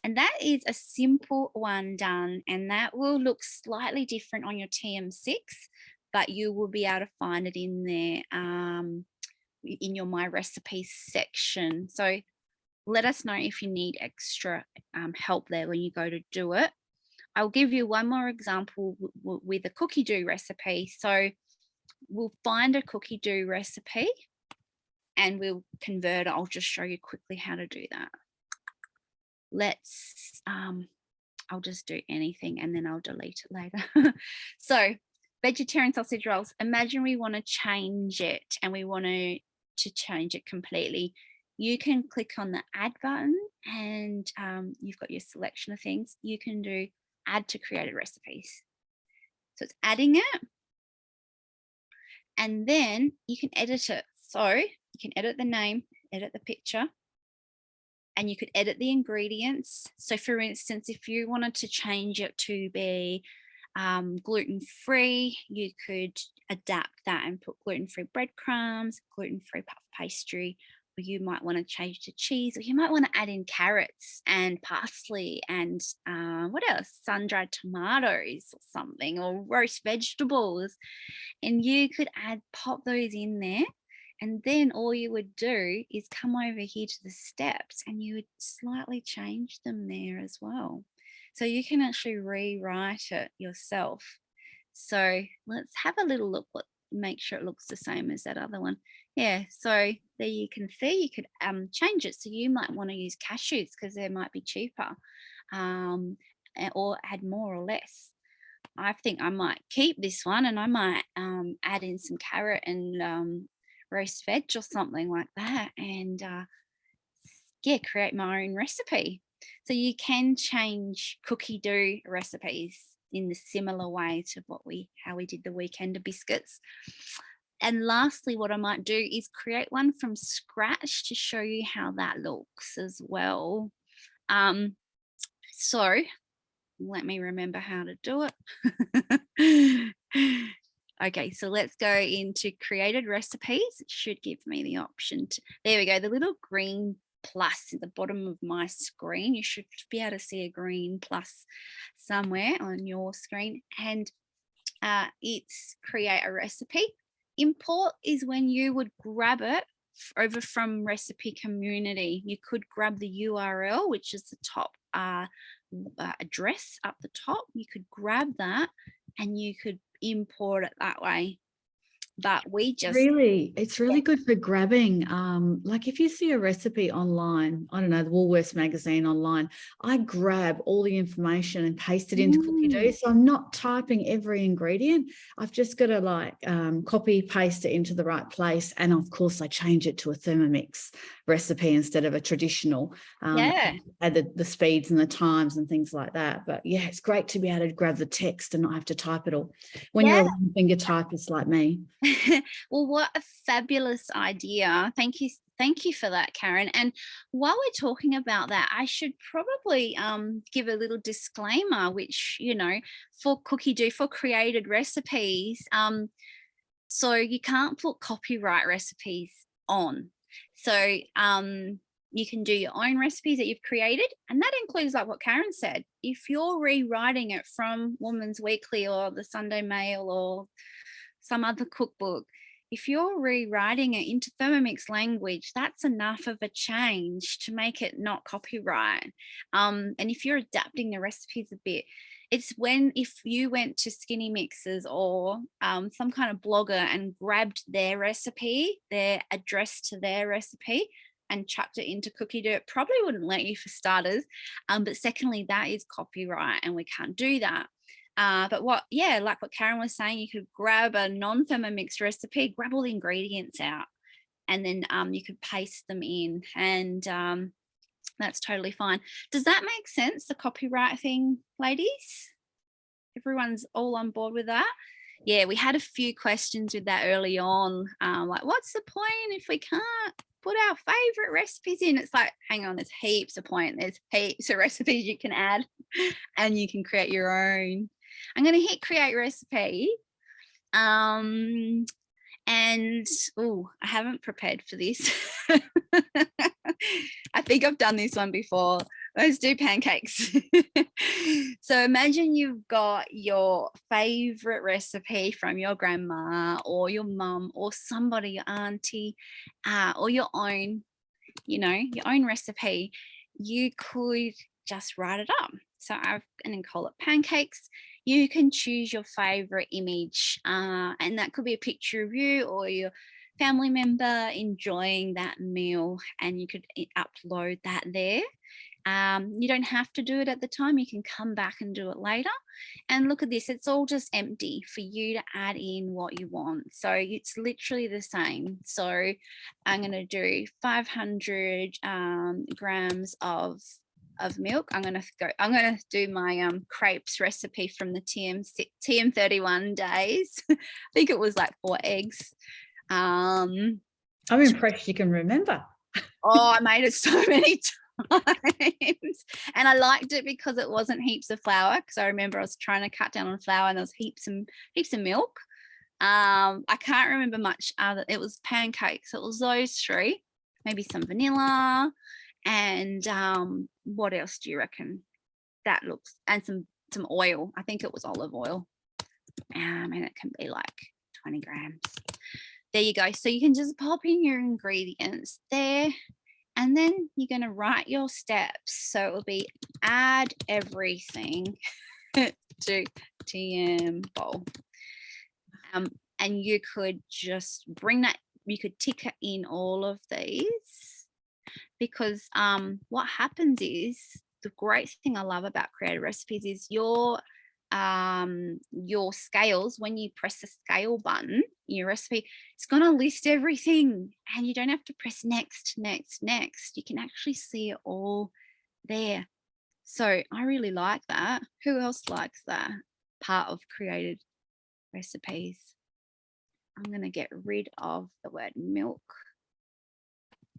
And that is a simple one done. And that will look slightly different on your TM6, but you will be able to find it in there in your My Recipes section. So let us know if you need extra help there when you go to do it. I'll give you one more example with a Cookidoo recipe. So we'll find a Cookidoo recipe and we'll convert it. I'll just show you quickly how to do that. Let's, I'll just do anything and then I'll delete it later. So vegetarian sausage rolls, imagine we want to change it and we want to change it completely. You can click on the add button and you've got your selection of things. You can do add to created recipes. So it's adding it. And then you can edit it. So you can edit the name, edit the picture, and you could edit the ingredients. So for instance, if you wanted to change it to be gluten-free, you could adapt that and put gluten-free breadcrumbs, gluten-free puff pastry, or you might want to change to cheese, or you might want to add in carrots and parsley and what else? Sun-dried tomatoes or something, or roast vegetables. And you could pop those in there. And then all you would do is come over here to the steps and you would slightly change them there as well. So you can actually rewrite it yourself. So let's have a little look, make sure it looks the same as that other one. Yeah, so there you can see you could change it. So you might want to use cashews because they might be cheaper, or add more or less. I think I might keep this one and I might add in some carrot and roast veg or something like that, and yeah, create my own recipe. So you can change Cookidoo recipes in the similar way to how we did the weekender biscuits. And lastly, what I might do is create one from scratch to show you how that looks as well. So let me remember how to do it. Okay, so let's go into created recipes. It should give me the option to, there we go, the little green plus at the bottom of my screen. You should be able to see a green plus somewhere on your screen, and it's create a recipe. Import is when you would grab it over from Recipe Community. You could grab the URL, which is the top address up the top. You could grab that and you could import it that way. But we just it's really good for grabbing. Like if you see a recipe online, I don't know, the Woolworths magazine online, I grab all the information and paste it into Cookidoo. So I'm not typing every ingredient. I've just got to like copy paste it into the right place. And of course I change it to a Thermomix recipe instead of a traditional. Add the speeds and the times and things like that. But yeah, it's great to be able to grab the text and not have to type it all when you're a one finger typist like me. Well, what a fabulous idea. Thank Thank you for that, Karen. And while we're talking about that, I should probably give a little disclaimer, which, you know, for Cookidoo, for created recipes, so you can't put copyright recipes on. So you can do your own recipes that you've created, and that includes like what Karen said. If you're rewriting it from Woman's Weekly or the Sunday Mail or some other cookbook, if you're rewriting it into Thermomix language, that's enough of a change to make it not copyright. And if you're adapting the recipes a bit, it's when if you went to Skinny Mixes or some kind of blogger and grabbed their recipe, their address to their recipe, and chucked it into Cookidoo, it probably wouldn't let you for starters. But secondly, that is copyright and we can't do that. But like what Karen was saying, you could grab a non-Thermomix recipe, grab all the ingredients out, and then you could paste them in, and that's totally fine. Does that make sense, the copyright thing, ladies? Everyone's all on board with that? Yeah, we had a few questions with that early on, like what's the point if we can't put our favorite recipes in? It's like, hang on, there's heaps of point. There's heaps of recipes you can add and you can create your own. I'm going to hit create recipe. And I haven't prepared for this. I think I've done this one before. Let's do pancakes. So imagine you've got your favorite recipe from your grandma or your mum or somebody, your auntie, or your own, your own recipe. You could just write it up. So I'm going to call it pancakes. You can choose your favorite image, and that could be a picture of you or your family member enjoying that meal, and you could upload that there. You don't have to do it at the time. You can come back and do it later. And look at this, it's all just empty for you to add in what you want. So it's literally the same. So I'm going to do 500 grams of milk. I'm going to do my crepes recipe from the TM31 days. I think it was like 4 eggs. I'm impressed you can remember. Oh, I made it so many times, and I liked it because it wasn't heaps of flour, because I remember I was trying to cut down on flour and there was heaps of milk. I can't remember much other. It was pancakes. It was those 3, maybe some vanilla, and what else do you reckon? That looks, and some oil. I think it was olive oil, and it can be like 20 grams. There you go. So you can just pop in your ingredients there, and then you're going to write your steps. So it will be add everything to TM bowl. And you could just bring that, you could tick in all of these, because what happens is, the great thing I love about creative recipes is your scales, when you press the scale button in your recipe, it's going to list everything, and you don't have to press next. You can actually see it all there. So I really like that. Who else likes that part of created recipes? I'm going to get rid of the word milk,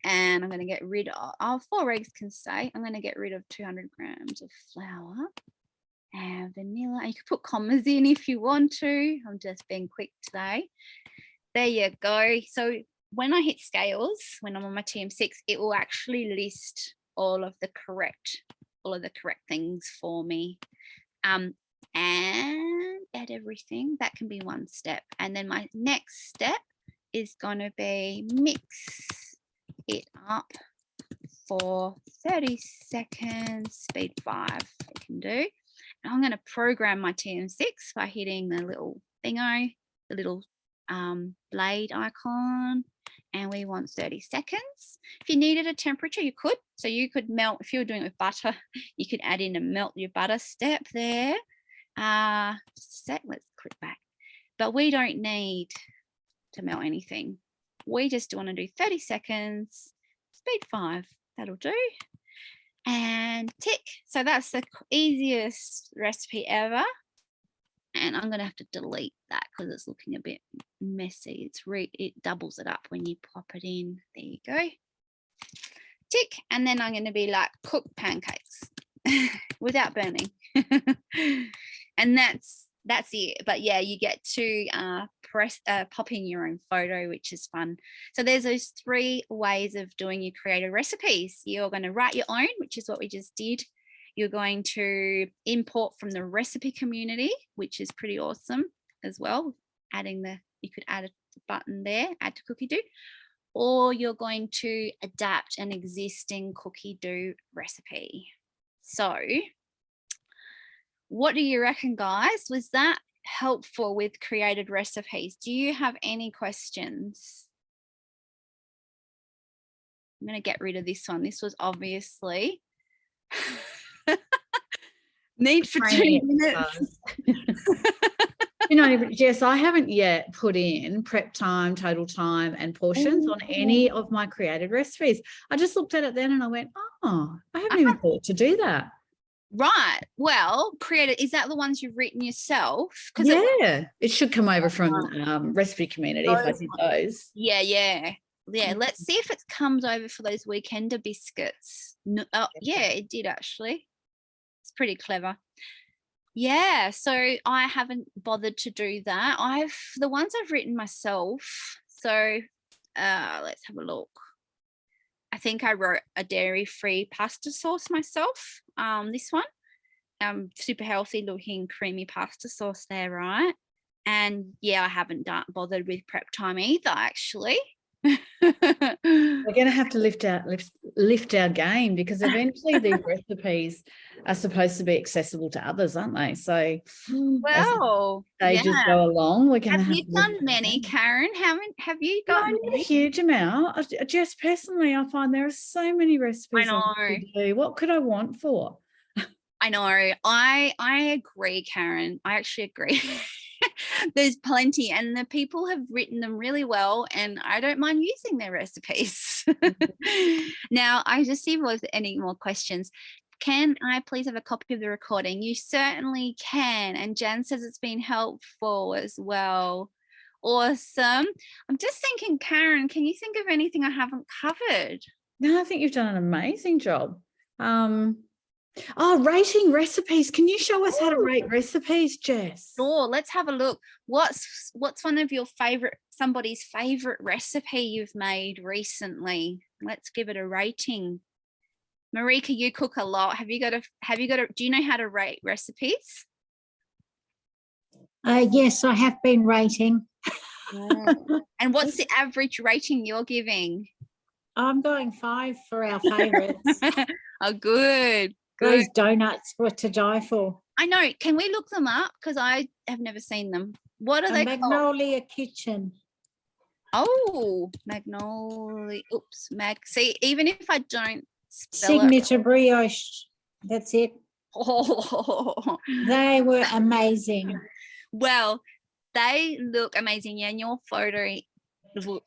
and I'm going to get rid of 4 eggs can stay. I'm going to get rid of 200 grams of flour and vanilla. And you can put commas in if you want to. I'm just being quick today. There you go. So when I hit scales, when I'm on my TM6, it will actually list all of the correct things for me. And add everything. That can be one step. And then my next step is going to be mix it up for 30 seconds, speed 5 I can do. And I'm going to program my TM6 by hitting the little thingo, the little blade icon, and we want 30 seconds. If you needed a temperature, you could. So you could melt, if you were doing it with butter, you could add in a melt your butter step there. Just a sec, let's click back. But we don't need to melt anything. We just want to do 30 seconds, speed 5, that'll do. And tick. So that's the easiest recipe ever. And I'm going to have to delete that because it's looking a bit messy. It doubles it up when you pop it in. There you go. tick. And then I'm going to be like, cook pancakes without burning. And that's it. But yeah, you get to pop in your own photo, which is fun. So there's those 3 ways of doing your creative recipes. You're going to write your own, which is what we just did. You're going to import from the recipe community, which is pretty awesome as well. You could add a button there, add to Cookidoo, or you're going to adapt an existing Cookidoo recipe. So what do you reckon, guys? Was that helpful with created recipes? Do you have any questions? I'm going to get rid of this one. This was obviously need for 2 minutes. You know, Jess, I haven't yet put in prep time, total time, and portions on any of my created recipes. I just looked at it then and I went, oh, I haven't even thought to do that. Right. Well, created, is that the ones you've written yourself? Yeah, it should come over from recipe community if I did those. Yeah. Let's see if it comes over for those weekender biscuits. No, yeah, it did actually. It's pretty clever. Yeah, so I haven't bothered to do that. The ones I've written myself. So let's have a look. I think I wrote a dairy-free pasta sauce myself. This one, super healthy looking creamy pasta sauce there, right? And yeah, I haven't bothered with prep time either, actually. We're going to have to lift our game, because eventually these recipes are supposed to be accessible to others, aren't they? So well, they just go along. We're going to have you done many, Karen? Have you got a huge amount? Just personally, I find there are so many recipes. I know. To do. What could I want for? I know. I agree, Karen. I actually agree. There's plenty, and the people have written them really well, and I don't mind using their recipes. Now, I just see if there's any more questions. Can I please have a copy of the recording? You certainly can. And Jan says it's been helpful as well. Awesome. I'm just thinking, Karen, can you think of anything I haven't covered? No, I think you've done an amazing job. Rating recipes. Can you show us how to rate recipes, Jess? Sure, let's have a look. What's one of your somebody's favorite recipe you've made recently? Let's give it a rating. Marika, you cook a lot. Do you know how to rate recipes? Yes, I have been rating. Yeah. And what's the average rating you're giving? I'm going 5 for our favourites. Oh, good. Those donuts were to die for. I know. Can we look them up? Because I have never seen them. What are they called? Magnolia Kitchen. Oh, Magnolia. Oops, See, even if I don't spell Signature brioche. That's it. Oh. They were amazing. Well, they look amazing. Yeah, and your photo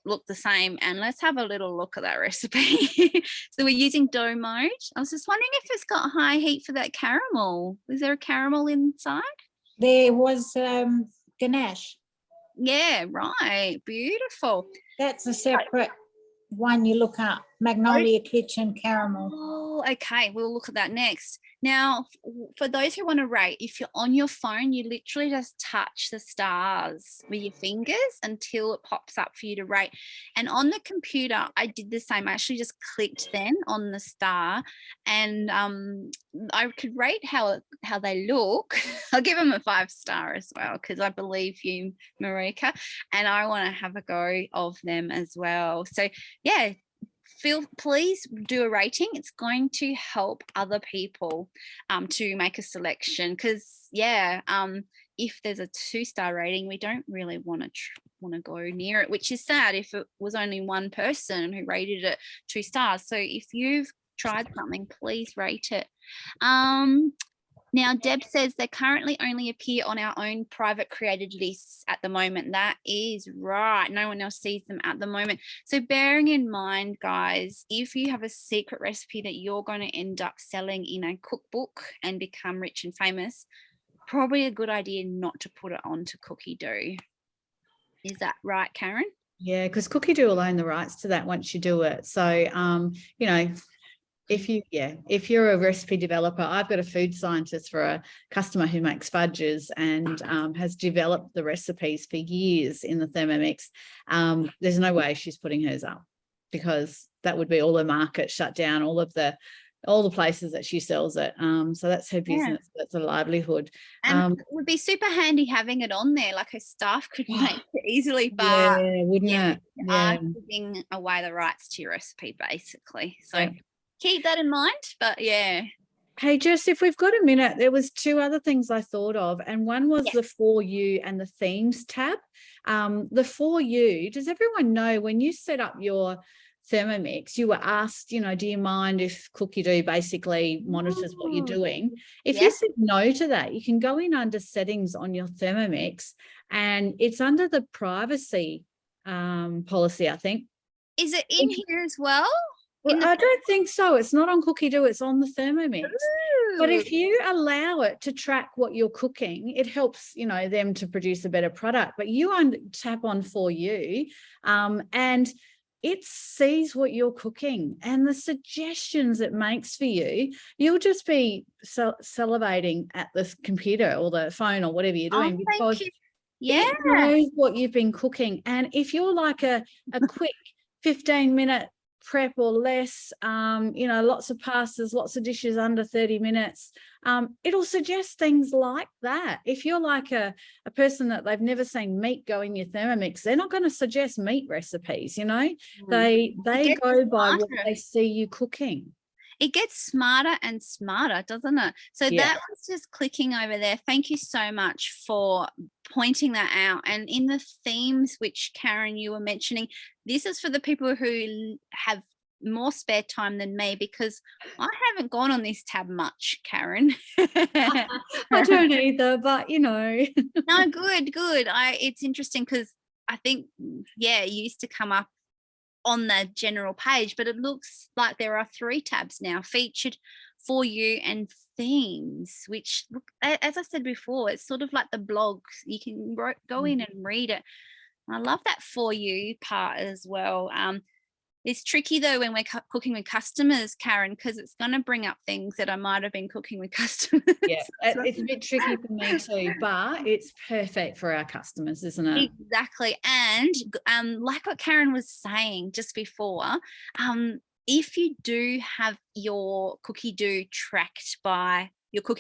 look the same. And let's have a little look at that recipe. So we're using dough mode. I was just wondering if it's got high heat for that caramel. Is there a caramel inside? There was ganache. Yeah, right. Beautiful. That's a separate one you look up. Magnolia Kitchen caramel. Oh, okay. We'll look at that next. Now, for those who want to rate, if you're on your phone, you literally just touch the stars with your fingers until it pops up for you to rate. And on the computer, I did the same. I actually just clicked then on the star, and I could rate how they look. I'll give them a 5-star as well, because I believe you, Marika, and I want to have a go of them as well. So yeah, please do a rating. It's going to help other people to make a selection, because if there's a 2-star rating, we don't really want to go near it, which is sad if it was only one person who rated it 2 stars. So if you've tried something, please rate it. Now, Deb says they currently only appear on our own private created lists at the moment. That is right. No one else sees them at the moment. So bearing in mind, guys, if you have a secret recipe that you're going to end up selling in a cookbook and become rich and famous, probably a good idea not to put it onto Cookidoo. Is that right, Karen? Yeah, because Cookidoo will own the rights to that once you do it. So, you know, if you're a recipe developer, I've got a food scientist for a customer who makes fudges and has developed the recipes for years in the Thermomix. There's no way she's putting hers up, because that would be all her market shut down, all the places that she sells it. So that's her business. That's a livelihood. And it would be super handy having it on there, like her staff could make it easily, but yeah, wouldn't it? you Yeah. are giving away the rights to your recipe basically. So Yeah. keep that in mind. But yeah. Hey, Jess, if we've got a minute, there was 2 other things I thought of, and one was the For You and the Themes tab. The For You, does everyone know when you set up your Thermomix, you were asked, you know, do you mind if Cookidoo basically monitors what you're doing? If you said no to that, you can go in under settings on your Thermomix, and it's under the privacy policy, I think. Is it in here as well? Well, I don't think so. It's not on Cookidoo, it's on the Thermomix. But if you allow it to track what you're cooking, it helps, you know, them to produce a better product. But you tap on For You, and it sees what you're cooking and the suggestions it makes for you. You'll just be salivating at the computer or the phone or whatever you're doing, because it knows what you've been cooking. And if you're like a quick 15-minute prep or less, you know, lots of pastas, lots of dishes under 30 minutes, it'll suggest things like that. If you're like a person that they've never seen meat go in your Thermomix, they're not going to suggest meat recipes, you know. They go by what they see you cooking. It gets smarter and smarter, doesn't it? So that was just clicking over there. Thank you so much for pointing that out. And in the themes, which Karen, you were mentioning, this is for the people who have more spare time than me, because I haven't gone on this tab much, Karen. I don't either, but you know. No, good. It's interesting because I think, it used to come up on the general page, but it looks like there are 3 tabs now: Featured, For You, and Themes, which, look, as I said before, it's sort of like the blog. You can go in and read it. I love that For You part as well. It's tricky though when we're cooking with customers, Karen, because it's going to bring up things that I might have been cooking with customers. Yeah, it's a bit tricky for me too, but it's perfect for our customers, isn't it? Exactly. And like what Karen was saying just before, if you do have your Cookidoo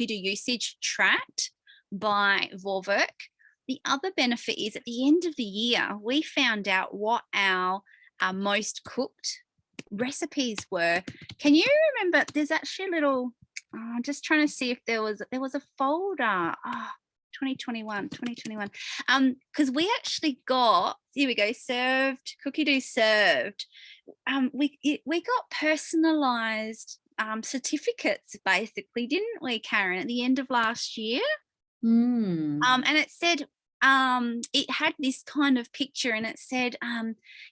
usage tracked by Vorwerk, the other benefit is at the end of the year, we found out what our most cooked recipes were. Can you remember? There's actually a little, I'm just trying to see if there was a folder. 2021, because we actually got, here we go, Cookidoo served. We got personalized certificates basically, didn't we, Karen, at the end of last year? And it said, it had this kind of picture, and it said,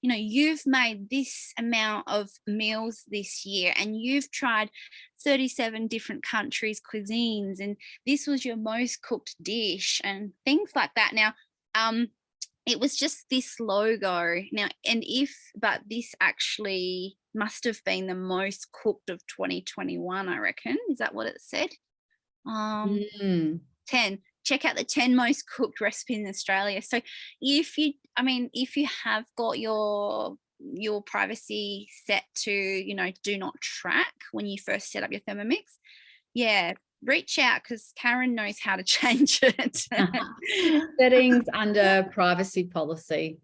you know, you've made this amount of meals this year, and you've tried 37 different countries' cuisines, and this was your most cooked dish, and things like that. Now, it was just this logo now, but this actually must have been the most cooked of 2021, I reckon. Is that what it said? 10. Check out the 10 most cooked recipes in Australia. So if you have got your privacy set to, you know, do not track when you first set up your Thermomix, reach out, because Karen knows how to change it. Settings under privacy policy.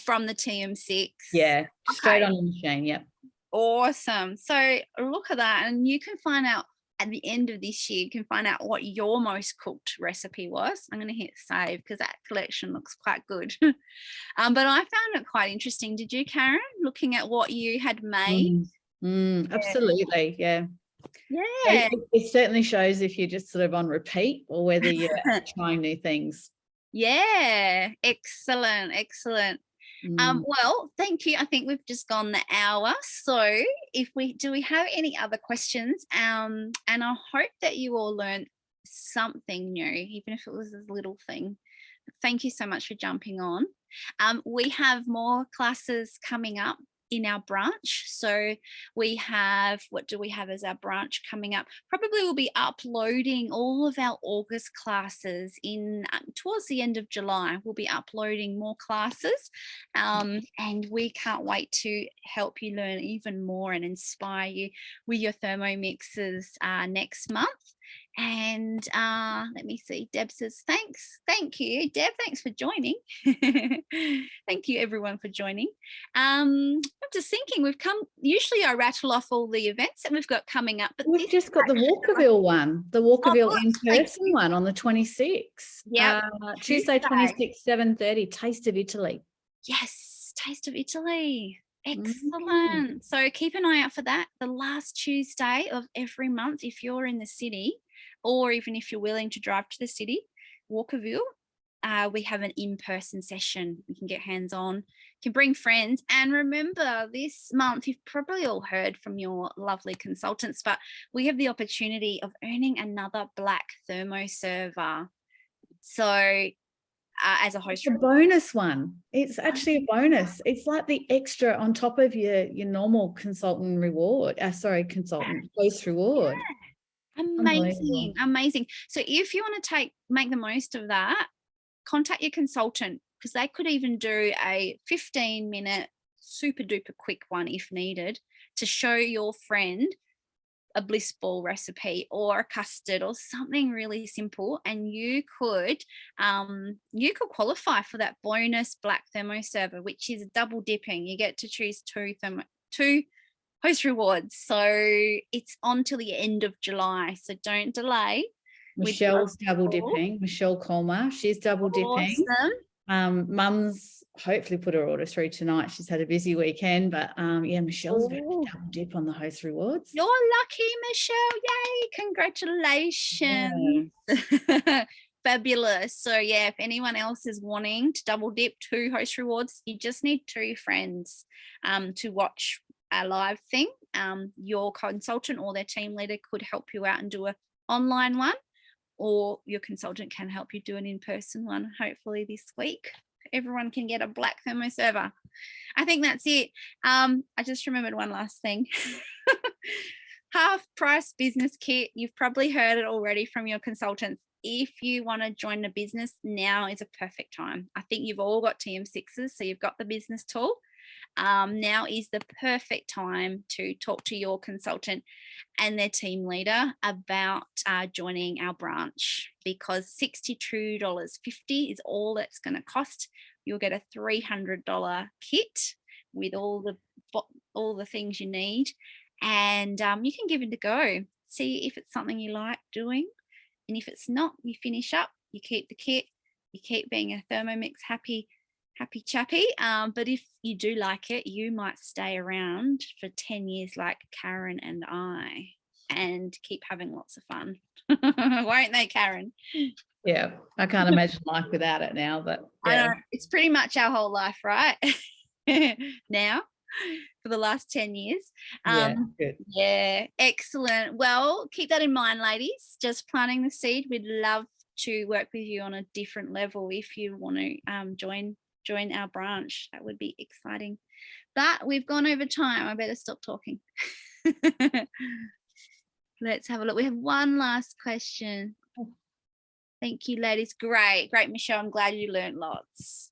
From the TM6. Yeah, straight on the machine, yep. Awesome. So look at that, and you can find out at the end of this year, you can find out what your most cooked recipe was. I'm going to hit save because that collection looks quite good. But I found it quite interesting. Did you, Karen, looking at what you had made? Absolutely, yeah. Yeah. It certainly shows if you're just sort of on repeat or whether you're trying new things. Yeah, excellent. Well, thank you. I think we've just gone the hour. So do we have any other questions? And I hope that you all learned something new, even if it was a little thing. Thank you so much for jumping on. We have more classes coming up in our branch. So we have, what do we have as our branch coming up? Probably we'll be uploading all of our August classes in towards the end of July. We'll be uploading more classes, and we can't wait to help you learn even more and inspire you with your Thermomixes next month. And let me see, Deb says thank you Deb, thanks for joining. Thank you everyone for joining. I'm just thinking, usually I rattle off all the events that we've got coming up, but we've just got the Walkerville one, the Walkerville in-person one on the 26th. Yeah, Tuesday 26, 7:30, Taste of Italy. Yes, Taste of Italy. Excellent. So keep an eye out for that. The last Tuesday of every month, if you're in the city, or even if you're willing to drive to the city, Walkerville, we have an in-person session. You can get hands-on, you can bring friends. And remember, this month, you've probably all heard from your lovely consultants, but we have the opportunity of earning another black thermo server. So as a host, a bonus one. It's actually a bonus. It's like the extra on top of your normal consultant reward. Consultant host reward. Amazing. So if you want to make the most of that, contact your consultant, because they could even do a 15-minute super duper quick one if needed, to show your friend a bliss ball recipe or a custard or something really simple, and you could qualify for that bonus black thermo server, which is double dipping. You get to choose two host rewards. So it's on till the end of July, so don't delay. Michelle's double dipping. Michelle Colmer, she's double dipping. Awesome. Mum's hopefully put her order through tonight. She's had a busy weekend, but yeah, Michelle's about to double dip on the host rewards. You're lucky, Michelle. Yay, congratulations. Yeah. Fabulous. So yeah, if anyone else is wanting to double dip 2 host rewards, you just need 2 friends to watch a live thing. Your consultant or their team leader could help you out and do an online one, or your consultant can help you do an in-person one, hopefully this week. Everyone can get a black thermo server. I think that's it. I just remembered one last thing. Half price business kit. You've probably heard it already from your consultants. If you want to join a business, now is a perfect time. I think you've all got TM6s, so you've got the business tool. Now is the perfect time to talk to your consultant and their team leader about joining our branch, because $62.50 is all it's going to cost. You'll get a $300 kit with all the things you need, and you can give it a go. See if it's something you like doing, and if it's not, you finish up, you keep the kit, you keep being a Thermomix happy chappy. But if you do like it, you might stay around for 10 years like Karen and I, and keep having lots of fun. Won't they, Karen? Yeah, I can't imagine life without it now, but yeah. I know, it's pretty much our whole life, right? Now, for the last 10 years. Good. Yeah, excellent. Well, keep that in mind, ladies. Just planting the seed. We'd love to work with you on a different level if you want to join our branch. That would be exciting. But we've gone over time. I better stop talking. Let's have a look. We have one last question. Thank you, ladies. Great, Michelle. I'm glad you learned lots.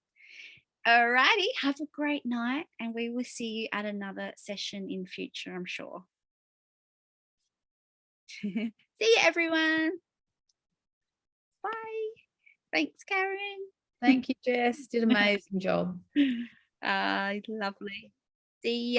All righty. Have a great night, and we will see you at another session in future, I'm sure. See you, everyone. Bye. Thanks, Karen. Thank you, Jess. Did an amazing job. Lovely. See ya.